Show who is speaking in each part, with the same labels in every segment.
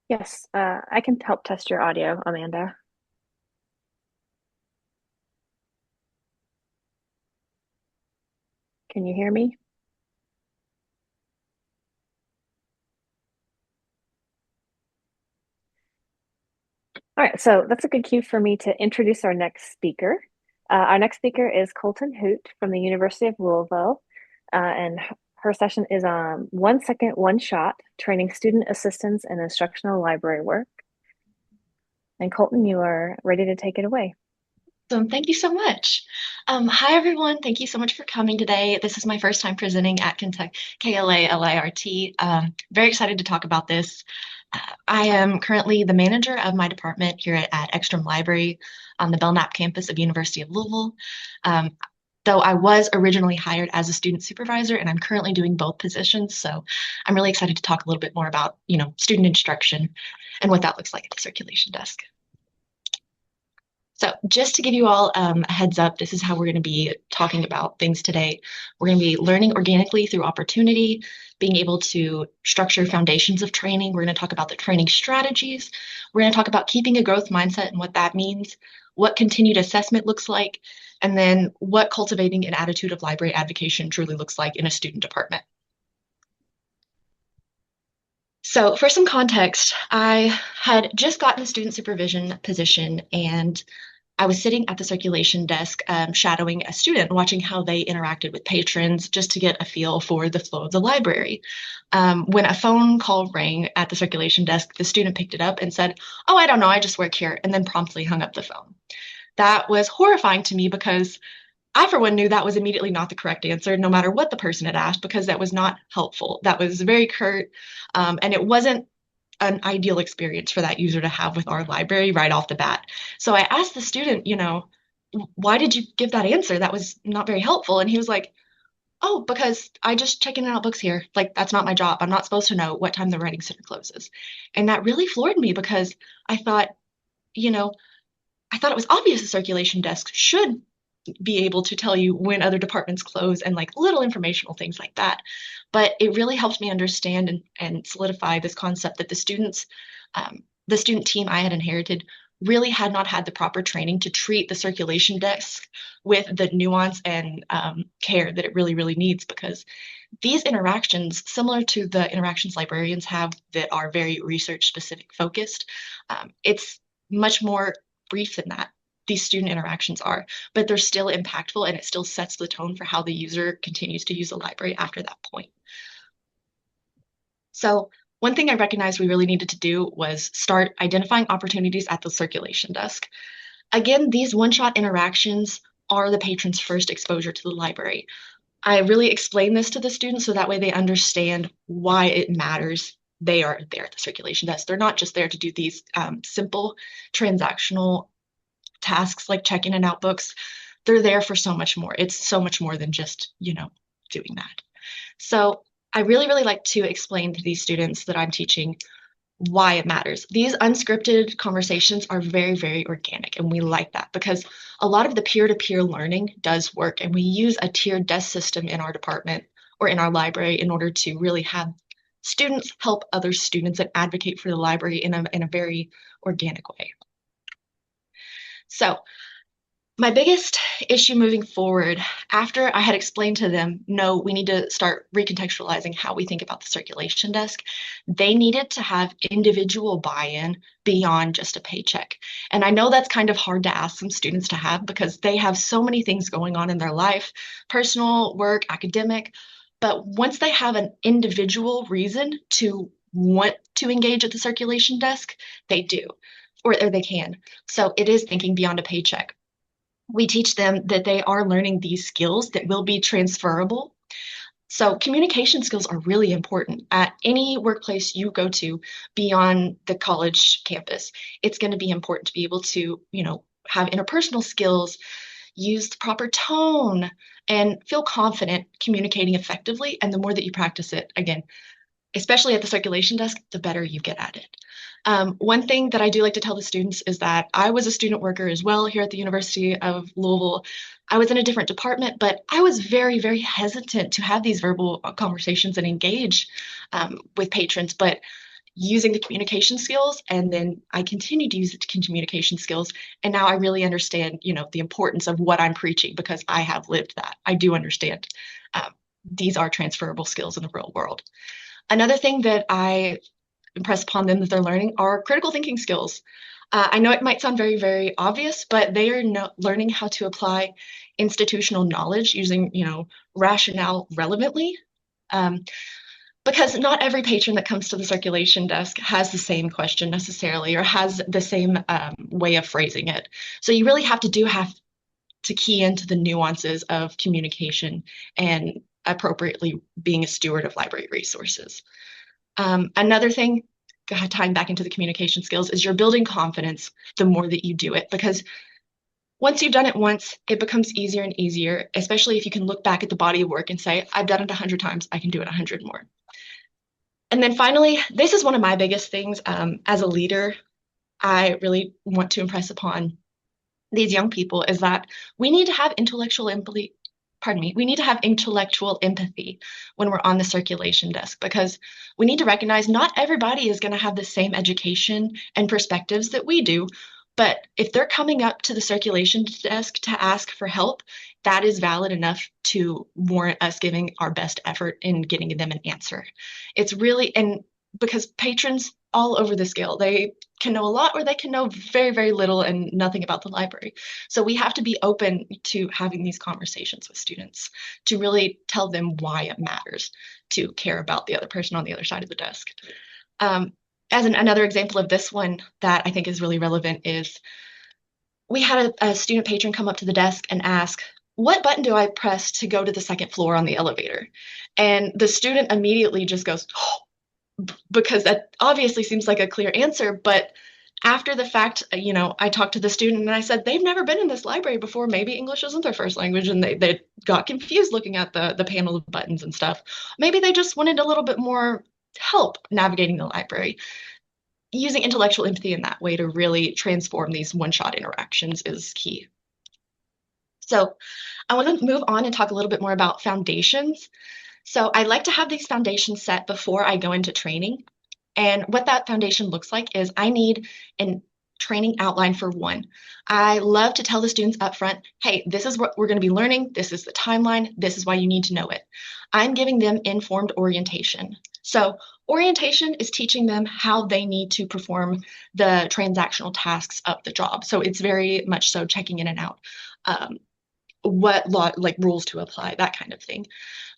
Speaker 1: Yes, I can help test your audio, Amanda. Can you hear me? All right, so that's a good cue for me to introduce our next speaker. Our next speaker is Colten Hoot from the University of Louisville, and her session is on 1 second, one shot, training student assistants in instructional library work. And Colton, you are ready to take it away.
Speaker 2: So thank you so much. Hi, everyone. Thank you so much for coming today. This is my first time presenting at Kentucky KLA LIRT. Very excited to talk about this. I am currently the manager of my department here at Ekstrom Library on the Belknap campus of University of Louisville. Um, though I was originally hired as a student supervisor, and I'm currently doing both positions. So I'm really excited to talk a little bit more about, student instruction and what that looks like at the circulation desk. So, just to give you all a heads up, this is how we're going to be talking about things today. We're going to be learning organically through opportunity, being able to structure foundations of training. We're going to talk about the training strategies. We're going to talk about keeping a growth mindset and what that means, what continued assessment looks like, and then what cultivating an attitude of library advocacy truly looks like in a student department. So, for some context, I had just gotten a student supervision position and I was sitting at the circulation desk, shadowing a student, watching how they interacted with patrons just to get a feel for the flow of the library. When a phone call rang at the circulation desk, the student picked it up and said, "Oh, I don't know, I just work here," and then promptly hung up the phone. That was horrifying to me because I, for one, knew that was immediately not the correct answer, no matter what the person had asked, because that was not helpful. That was very curt, and it wasn't an ideal experience for that user to have with our library right off the bat. So I asked the student, why did you give that answer? That was not very helpful. And he was like, "Oh, because I just check in and out books here. Like, that's not my job. I'm not supposed to know what time the writing center closes." And that really floored me because I thought, you know, I thought it was obvious the circulation desk should be able to tell you when other departments close and like little informational things like that. But it really helped me understand and solidify this concept that the student team I had inherited really had not had the proper training to treat the circulation desk with the nuance and care that it really, really needs because these interactions, similar to the interactions librarians have that are very research specific focused, it's much more brief than that these student interactions are, but they're still impactful and it still sets the tone for how the user continues to use the library after that point. So one thing I recognized we really needed to do was start identifying opportunities at the circulation desk. Again, these one-shot interactions are the patron's first exposure to the library. I really explain this to the students so that way they understand why it matters they are there at the circulation desk. They're not just there to do these simple transactional tasks like check in and out books. They're there for so much more. It's so much more than just, doing that. So I really, really like to explain to these students that I'm teaching why it matters. These unscripted conversations are very, very organic, and we like that because a lot of the peer-to-peer learning does work, and we use a tiered desk system in our department or in our library in order to really have students help other students and advocate for the library in a very organic way. So my biggest issue moving forward, after I had explained to them, no, we need to start recontextualizing how we think about the circulation desk, they needed to have individual buy-in beyond just a paycheck. And I know that's kind of hard to ask some students to have because they have so many things going on in their life, personal, work, academic. But once they have an individual reason to want to engage at the circulation desk, they do, or they can. So it is thinking beyond a paycheck. We teach them that they are learning these skills that will be transferable. So communication skills are really important at any workplace you go to beyond the college campus. It's going to be important to be able to, have interpersonal skills, use the proper tone, and feel confident communicating effectively. And the more that you practice it, again, especially at the circulation desk, the better you get at it. One thing that I do like to tell the students is that I was a student worker as well here at the University of Louisville. I was in a different department, but I was very, very hesitant to have these verbal conversations and engage with patrons. But using the communication skills, and then I continue to use the communication skills, and now I really understand, the importance of what I'm preaching because I have lived that. I do understand these are transferable skills in the real world. Another thing that I impress upon them that they're learning are critical thinking skills. I know it might sound very, very obvious, but they are learning how to apply institutional knowledge using, rationale relevantly. Um, because not every patron that comes to the circulation desk has the same question necessarily or has the same way of phrasing it. So you really have to key into the nuances of communication and appropriately being a steward of library resources. Another thing, tying back into the communication skills, is you're building confidence the more that you do it, because once you've done it once, it becomes easier and easier, especially if you can look back at the body of work and say, I've done it 100 times, I can do it 100 more. And then finally, this is one of my biggest things as a leader. I really want to impress upon these young people is that we need to have intellectual empathy. Pardon me, we need to have intellectual empathy when we're on the circulation desk, because we need to recognize not everybody is going to have the same education and perspectives that we do. But if they're coming up to the circulation desk to ask for help, that is valid enough to warrant us giving our best effort in getting them an answer. It's really, and because patrons all over the scale, they can know a lot or they can know very, very little and nothing about the library. So we have to be open to having these conversations with students to really tell them why it matters to care about the other person on the other side of the desk. As another example of this one that I think is really relevant is we had a student patron come up to the desk and ask, what button do I press to go to the second floor on the elevator? And the student immediately just goes, oh, because that obviously seems like a clear answer. But after the fact, I talked to the student and I said, they've never been in this library before. Maybe English isn't their first language and they got confused looking at the panel of buttons and stuff. Maybe they just wanted a little bit more help navigating the library. Using intellectual empathy in that way to really transform these one-shot interactions is key. So I want to move on and talk a little bit more about foundations. So I like to have these foundations set before I go into training. And what that foundation looks like is I need a training outline for one. I love to tell the students up front, hey, this is what we're going to be learning. This is the timeline. This is why you need to know it. I'm giving them informed orientation. So orientation is teaching them how they need to perform the transactional tasks of the job. So it's very much so checking in and out, what law, like rules to apply, that kind of thing.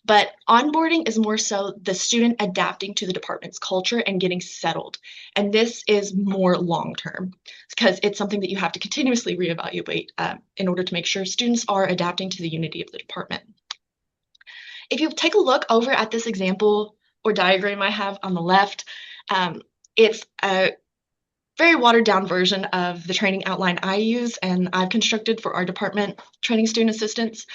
Speaker 2: But onboarding is more so the student adapting to the department's culture and getting settled. And this is more long-term because it's something that you have to continuously reevaluate in order to make sure students are adapting to the unity of the department. If you take a look over at this example or diagram I have on the left, it's a very watered down version of the training outline I use and I've constructed for our department training student assistants.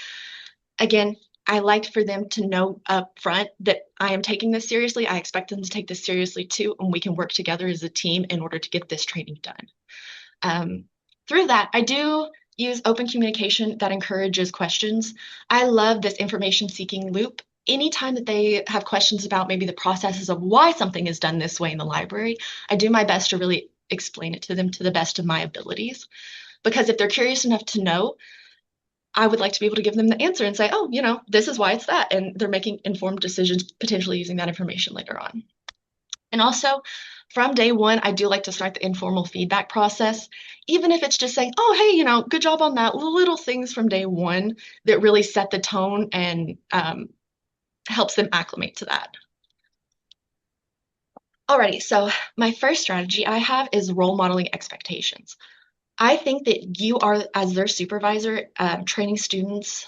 Speaker 2: Again, I like for them to know up front that I am taking this seriously. I expect them to take this seriously too, and we can work together as a team in order to get this training done. Through that, I do use open communication that encourages questions. I love this information seeking loop. Anytime that they have questions about maybe the processes of why something is done this way in the library, I do my best to really explain it to them to the best of my abilities. Because if they're curious enough to know, I would like to be able to give them the answer and say, oh, this is why it's that. And they're making informed decisions, potentially using that information later on. And also, from day one, I do like to start the informal feedback process, even if it's just saying, oh, hey, good job on that. Little things from day one that really set the tone and helps them acclimate to that. Alrighty, so my first strategy I have is role modeling expectations. I think that you are, as their supervisor, training students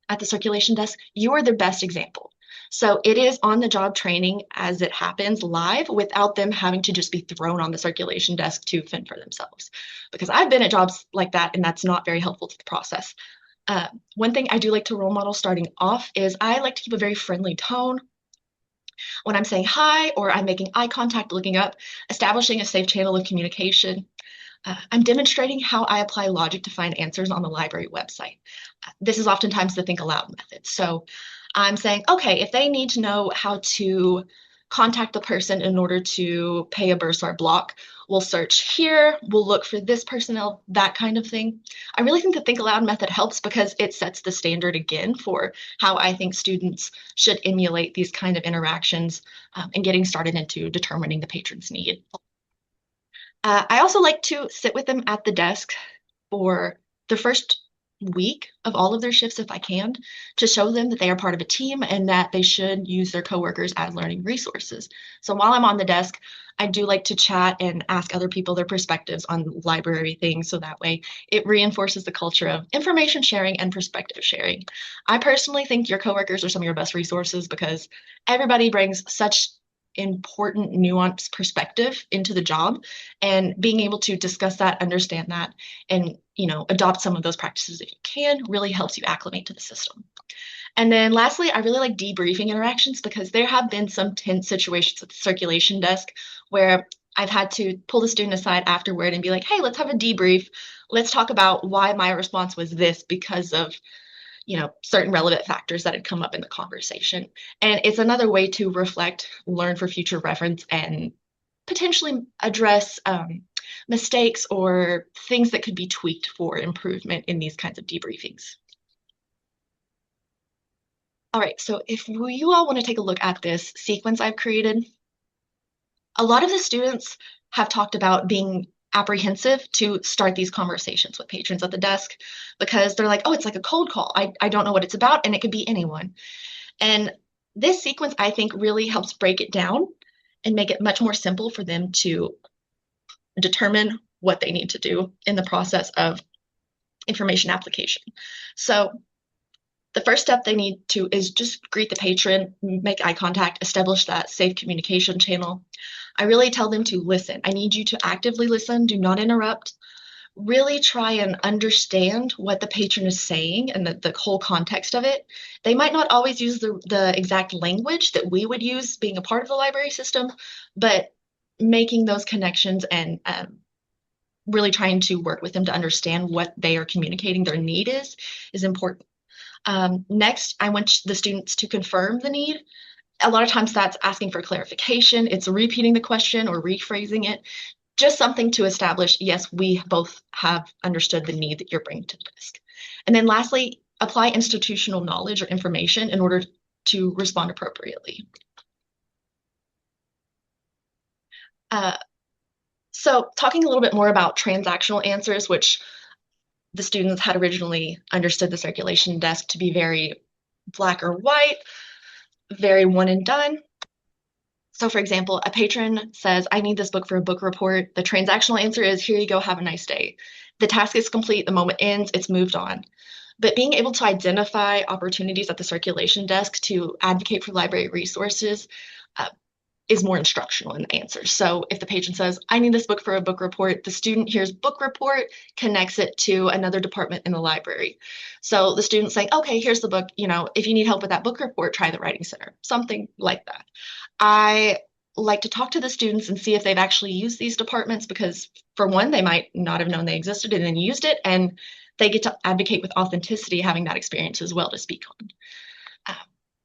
Speaker 2: at the circulation desk, you are their best example. So it is on-the-job training as it happens live without them having to just be thrown on the circulation desk to fend for themselves. Because I've been at jobs like that, and that's not very helpful to the process. One thing I do like to role model starting off is I like to keep a very friendly tone. When I'm saying hi or I'm making eye contact looking up, establishing a safe channel of communication. I'm demonstrating how I apply logic to find answers on the library website. This is oftentimes the think aloud method. So I'm saying, okay, if they need to know how to contact the person in order to pay a bursar block. We'll search here, we'll look for this personnel, that kind of thing. I really think the think aloud method helps because it sets the standard again for how I think students should emulate these kind of interactions and getting started into determining the patron's need. I also like to sit with them at the desk for the first week of all of their shifts if I can, to show them that they are part of a team and that they should use their coworkers as learning resources. So while I'm on the desk, I do like to chat and ask other people their perspectives on library things so that way it reinforces the culture of information sharing and perspective sharing. I personally think your coworkers are some of your best resources because everybody brings such important nuanced perspective into the job, and being able to discuss that, understand that, and adopt some of those practices if you can really helps you acclimate to the system. And then lastly, I really like debriefing interactions because there have been some tense situations at the circulation desk where I've had to pull the student aside afterward and be like, hey, let's have a debrief. Let's talk about why my response was this because of certain relevant factors that had come up in the conversation. And it's another way to reflect, learn for future reference, and potentially address mistakes or things that could be tweaked for improvement in these kinds of debriefings. All right, so if you all want to take a look at this sequence I've created, a lot of the students have talked about being apprehensive to start these conversations with patrons at the desk because they're like, oh, it's like a cold call. I don't know what it's about, and it could be anyone. And this sequence, I think, really helps break it down and make it much more simple for them to determine what they need to do in the process of information application. So the first step they need to is just greet the patron, make eye contact, establish that safe communication channel. I really tell them to listen. I need you to actively listen, do not interrupt. Really try and understand what the patron is saying and the whole context of it. They might not always use the exact language that we would use being a part of the library system, but making those connections and really trying to work with them to understand what they are communicating their need is important. Next, I want the students to confirm the need. A lot of times that's asking for clarification. It's repeating the question or rephrasing it. Just something to establish, yes, we both have understood the need that you're bringing to the desk. And then lastly, apply institutional knowledge or information in order to respond appropriately. So talking a little bit more about transactional answers, which the students had originally understood the circulation desk to be very black or white, very one and done. So for example, a patron says, I need this book for a book report. The transactional answer is, here you go, have a nice day. The task is complete, the moment ends, it's moved on. But being able to identify opportunities at the circulation desk to advocate for library resources is more instructional in the answers. So if the patron says, I need this book for a book report, the student hears book report, connects it to another department in the library. So the student's saying, okay, here's the book. If you need help with that book report, try the writing center, something like that. I like to talk to the students and see if they've actually used these departments because for one, they might not have known they existed and then used it, and they get to advocate with authenticity, having that experience as well to speak on.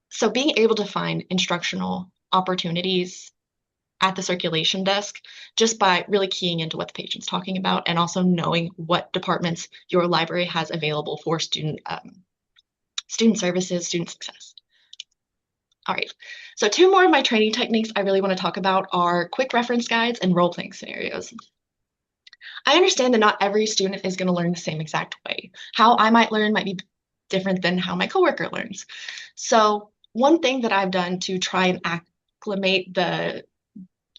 Speaker 2: So being able to find instructional opportunities at the circulation desk just by really keying into what the patron's talking about and also knowing what departments your library has available for student services, student success. All right, so two more of my training techniques I really want to talk about are quick reference guides and role-playing scenarios. I understand that not every student is going to learn the same exact way. How I might learn might be different than how my coworker learns. So one thing that I've done to try and acclimate the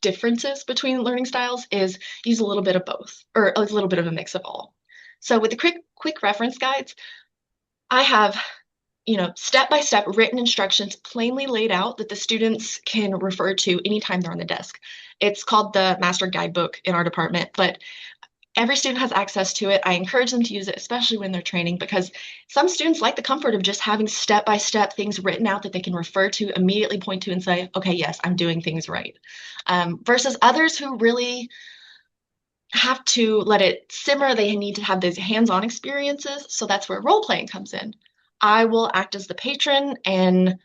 Speaker 2: differences between learning styles is use a little bit of both, or a little bit of a mix of all. So with the quick reference guides, I have step-by-step written instructions plainly laid out that the students can refer to anytime they're on the desk. It's called the Master Guidebook in our department, but every student has access to it. I encourage them to use it, especially when they're training, because some students like the comfort of just having step-by-step things written out that they can refer to, immediately point to and say, okay, yes, I'm doing things right. Versus others who really have to let it simmer. They need to have those hands-on experiences. So that's where role-playing comes in. I will act as the patron and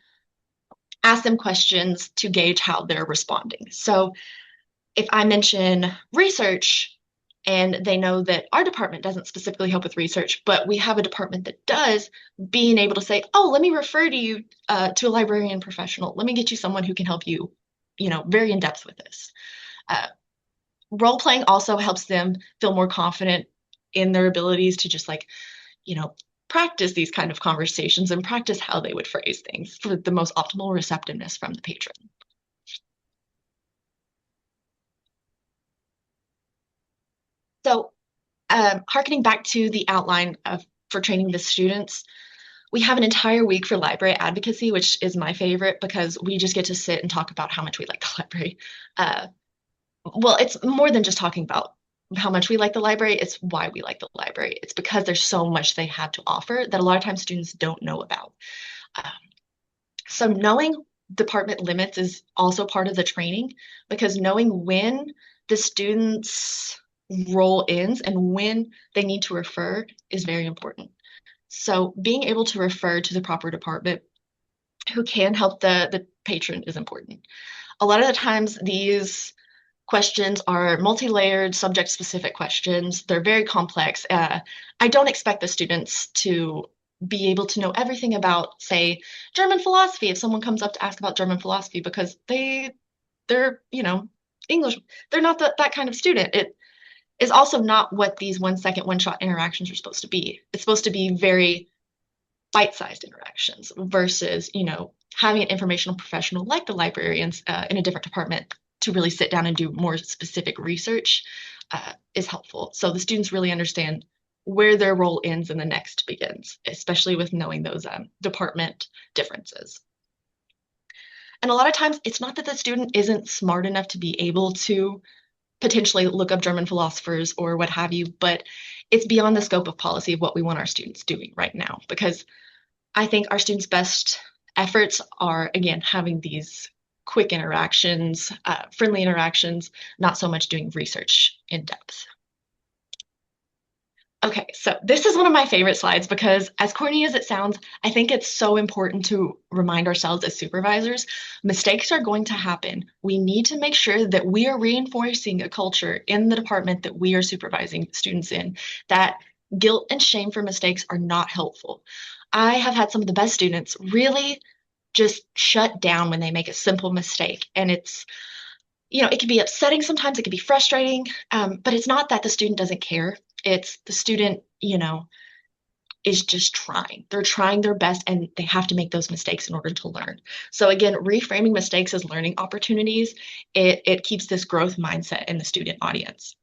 Speaker 2: ask them questions to gauge how they're responding. So if I mention research and they know that our department doesn't specifically help with research, but we have a department that does, being able to say, oh, let me refer to you to a librarian professional. Let me get you someone who can help you, very in depth with this. Uh, Role playing also helps them feel more confident in their abilities to just like, you know, practice these kind of conversations and practice how they would phrase things for the most optimal receptiveness from the patron. So, harkening back to the outline of for training the students, we have an entire week for library advocacy, which is my favorite because we just get to sit and talk about how much we like the library. Uh, well, it's more than just talking about how much we like the library, it's why we like the library. It's because there's so much they have to offer that a lot of times students don't know about. Um, so knowing department limits is also part of the training because knowing when the students' role ends and when they need to refer is very important. So being able to refer to the proper department who can help the patron is important. A lot of the times these questions are multi-layered, subject-specific questions. They're very complex. I don't expect the students to be able to know everything about, say, German philosophy if someone comes up to ask about German philosophy because they're, English. They're not that kind of student. It is also not what these 1 second, one-shot interactions are supposed to be. It's supposed to be very bite-sized interactions versus, having an informational professional like the librarians in a different department to really sit down and do more specific research is helpful. So the students really understand where their role ends and the next begins, especially with knowing those department differences. And a lot of times it's not that the student isn't smart enough to be able to potentially look up German philosophers or what have you, but it's beyond the scope of policy of what we want our students doing right now. Because I think our students' best efforts are, again, having these quick interactions, friendly interactions, not so much doing research in depth. Okay, so this is one of my favorite slides because as corny as it sounds, I think it's so important to remind ourselves as supervisors, mistakes are going to happen. We need to make sure that we are reinforcing a culture in the department that we are supervising students in, that guilt and shame for mistakes are not helpful. I have had some of the best students really just shut down when they make a simple mistake. And it can be upsetting sometimes, it can be frustrating, but it's not that the student doesn't care. It's the student, is just trying. They're trying their best and they have to make those mistakes in order to learn. So again, reframing mistakes as learning opportunities, it keeps this growth mindset in the student audience.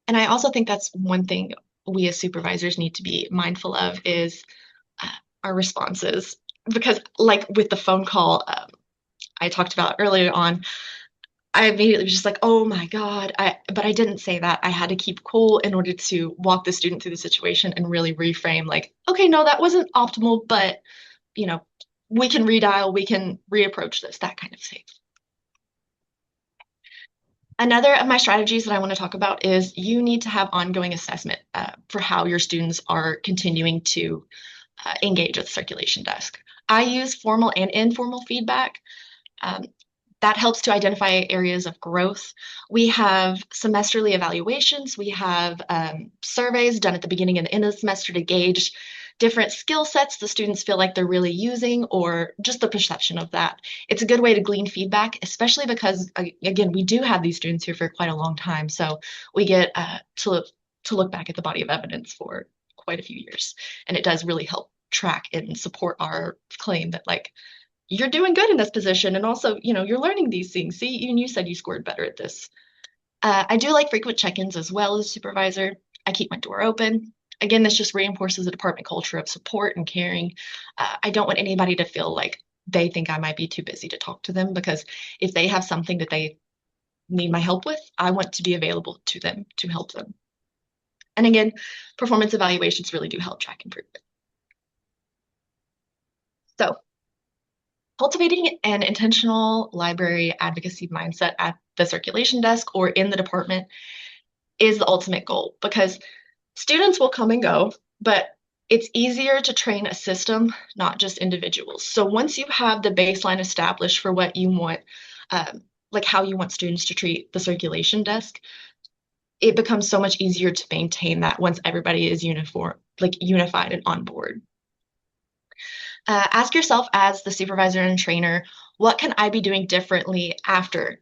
Speaker 2: And I also think that's one thing we as supervisors need to be mindful of is uh, our responses. Because like with the phone call I talked about earlier on, I immediately was just like, oh my God. But I didn't say that. I had to keep cool in order to walk the student through the situation and really reframe like, okay, no, that wasn't optimal, but you know, we can redial, we can reapproach this, that kind of thing. Another of my strategies that I want to talk about is you need to have ongoing assessment for how your students are continuing to engage with the circulation desk. I use formal and informal feedback. Um, that helps to identify areas of growth. We have semesterly evaluations. We have surveys done at the beginning and the end of the semester to gauge different skill sets the students feel like they're really using or just the perception of that. It's a good way to glean feedback, especially because, again, we do have these students here for quite a long time. So we get to look back at the body of evidence for quite a few years. And it does really help track and support our claim that like you're doing good in this position and also you're learning these things. See, even you said you scored better at this. I do like frequent check-ins as well as supervisor. I keep my door open. Again, this just reinforces a department culture of support and caring. I don't want anybody to feel like they think I might be too busy to talk to them because if they have something that they need my help with, I want to be available to them to help them. And again, performance evaluations really do help track improvement. So cultivating an intentional library advocacy mindset at the circulation desk or in the department is the ultimate goal because students will come and go, but it's easier to train a system, not just individuals. So once you have the baseline established for what you want, like how you want students to treat the circulation desk, it becomes so much easier to maintain that once everybody is uniform, like unified and on board. Ask yourself as the supervisor and trainer, what can I be doing differently after,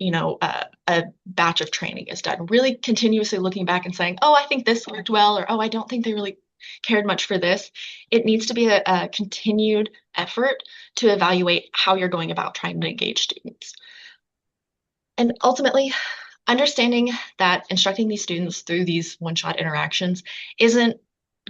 Speaker 2: a batch of training is done? Really continuously looking back and saying, oh, I think this worked well, or oh, I don't think they really cared much for this. It needs to be a continued effort to evaluate how you're going about trying to engage students. And ultimately, understanding that instructing these students through these one-shot interactions isn't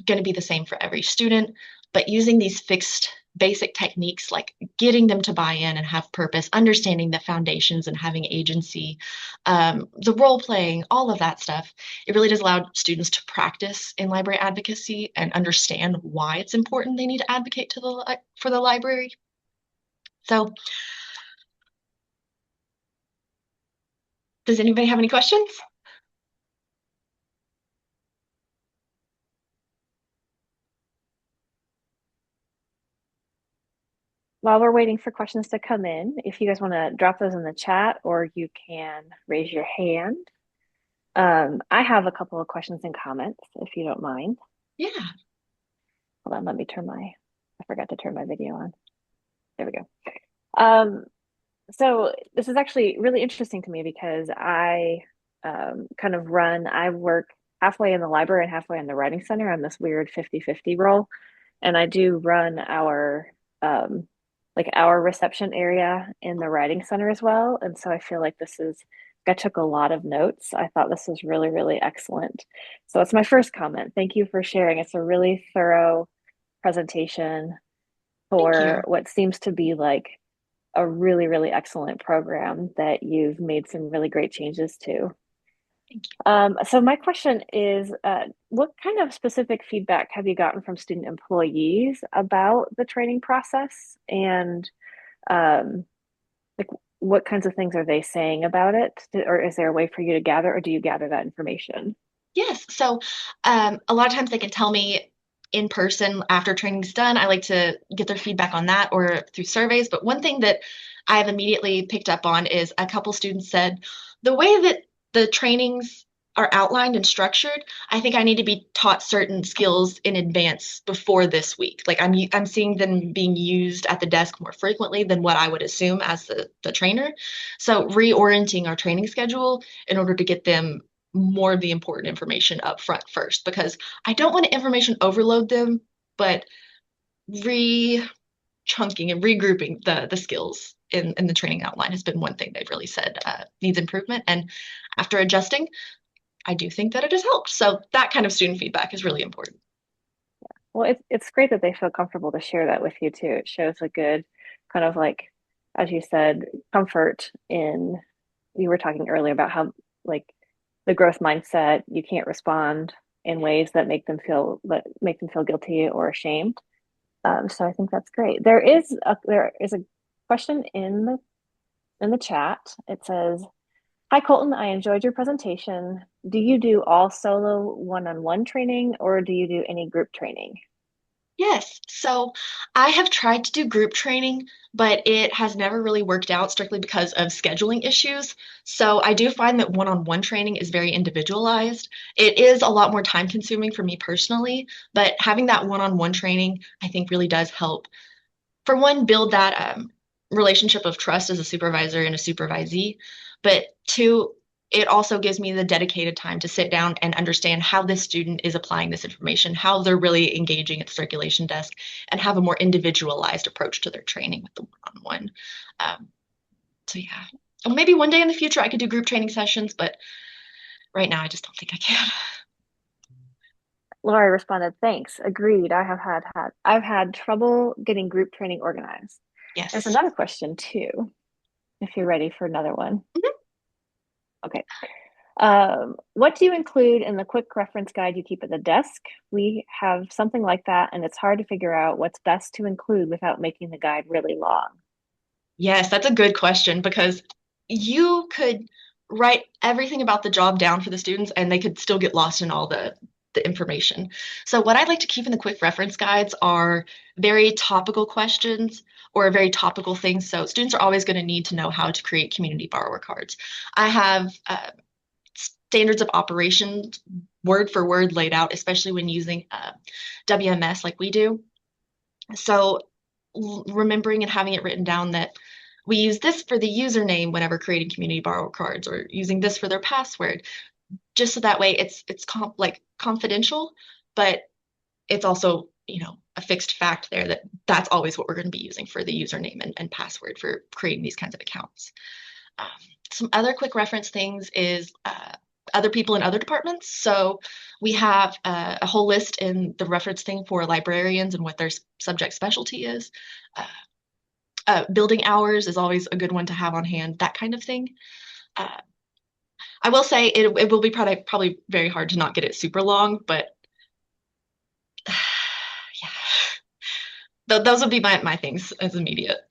Speaker 2: going to be the same for every student, but using these fixed basic techniques like getting them to buy in and have purpose, understanding the foundations and having agency, the role playing, all of that stuff, it really does allow students to practice in library advocacy and understand why it's important they need to advocate for the library. So, does anybody have any questions?
Speaker 1: While we're waiting for questions to come in, if you guys want to drop those in the chat or you can raise your hand. I have a couple of questions and comments, if you don't mind.
Speaker 2: Yeah,
Speaker 1: Hold on, I forgot to turn my video on. There we go. Um, so this is actually really interesting to me because I work halfway in the library and halfway in the writing center. I'm this weird 50-50 role. And I do run um, our reception area in the writing center as well. And so I feel like I took a lot of notes. I thought this was really, really excellent. So that's my first comment. Thank you for sharing. It's a really thorough presentation
Speaker 2: thank
Speaker 1: for
Speaker 2: you.
Speaker 1: what seems to be like a really, really excellent program that you've made some really great changes to.
Speaker 2: Thank you.
Speaker 1: So my question is, what kind of specific feedback have you gotten from student employees about the training process? And um, like, what kinds of things are they saying about it? Or is there a way for you to gather, or do you gather that information?
Speaker 2: Yes. So a lot of times they can tell me in person after training's done. I like to get their feedback on that or through surveys. But one thing that I have immediately picked up on is a couple students said the way that the trainings are outlined and structured, I think I need to be taught certain skills in advance before this week. Like I'm seeing them being used at the desk more frequently than what I would assume as the trainer. So reorienting our training schedule in order to get them more of the important information up front first because I don't want to information overload them, but re-chunking and regrouping the skills in the training outline has been one thing they've really said needs improvement. And after adjusting, I do think that it has helped. So that kind of student feedback is really important.
Speaker 1: Well, it's great that they feel comfortable to share that with you too. It shows a good kind of like, as you said, comfort in, you were talking earlier about how like the growth mindset, you can't respond in ways that make them feel guilty or ashamed. So I think that's great. There is a question in the chat. It says, "Hi Colton, I enjoyed your presentation. Do you do all solo one-on-one training or do you do any group training?"
Speaker 2: Yes. So I have tried to do group training, but it has never really worked out strictly because of scheduling issues. So I do find that one-on-one training is very individualized. It is a lot more time consuming for me personally, but having that one-on-one training, I think really does help. For one, build that relationship of trust as a supervisor and a supervisee. But two, it also gives me the dedicated time to sit down and understand how this student is applying this information, how they're really engaging at the circulation desk, and have a more individualized approach to their training with the one-on-one. Um, so yeah, or maybe one day in the future I could do group training sessions, but right now I just don't think I can.
Speaker 1: Laura responded, "Thanks. Agreed. I've had trouble getting group training organized." There's
Speaker 2: Yes.
Speaker 1: another question too, if you're ready for another one.
Speaker 2: Mhm.
Speaker 1: Okay. What do you include in the quick reference guide you keep at the desk? We have something like that, and it's hard to figure out what's best to include without making the guide really long.
Speaker 2: Yes, that's a good question because you could write everything about the job down for the students and they could still get lost in all the the information. So what I'd like to keep in the quick reference guides are very topical questions or very topical things. So students are always going to need to know how to create community borrower cards. I have standards of operations word for word laid out, especially when using WMS like we do. So remembering and having it written down that we use this for the username whenever creating community borrower cards or using this for their password, just so that way like confidential, but it's also, a fixed fact there that that's always what we're going to be using for the username and password for creating these kinds of accounts. Um, some other quick reference things is other people in other departments. So we have a whole list in the reference thing for librarians and what their subject specialty is. Building hours is always a good one to have on hand, that kind of thing. Uh, I will say it will be probably very hard to not get it super long, but yeah, those would be my things as immediate.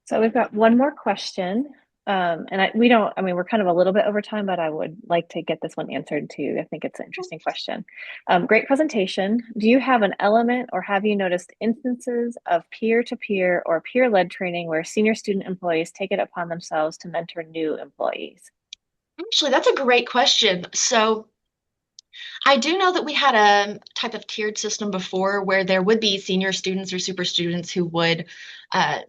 Speaker 1: So we've got one more question. We don't, I mean, we're kind of a little bit over time, but I would like to get this one answered too. I think it's an interesting question. Great presentation. Do you have an element or have you noticed instances of peer-to-peer or peer-led training where senior student employees take it upon themselves to mentor new employees?
Speaker 2: Actually, that's a great question. So I do know that we had a type of tiered system before where there would be senior students or super students who would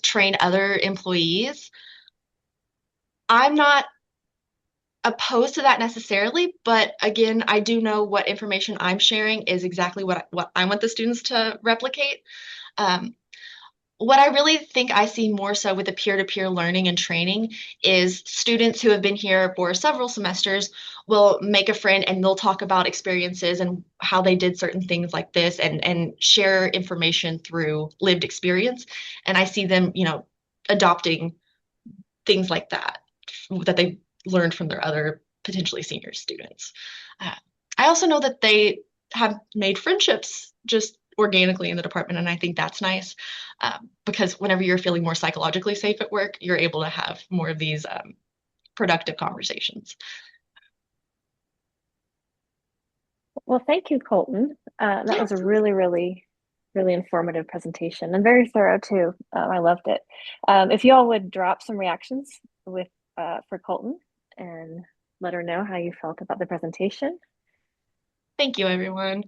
Speaker 2: train other employees. I'm not opposed to that necessarily, but again, I do know what information I'm sharing is exactly what I want the students to replicate. Um, what I really think I see more so with the peer-to-peer learning and training is students who have been here for several semesters will make a friend and they'll talk about experiences and how they did certain things like this and share information through lived experience. And I see them, adopting things like that they learned from their other potentially senior students. Uh, I also know that they have made friendships just organically in the department, and I think that's nice because whenever you're feeling more psychologically safe at work, you're able to have more of these productive conversations.
Speaker 1: Well, thank you, Colton. That
Speaker 2: Yeah,
Speaker 1: was a really, really, really informative presentation and very thorough too. I loved it. If you all would drop some reactions with for Colton and let her know how you felt about the presentation.
Speaker 2: thank you, everyone.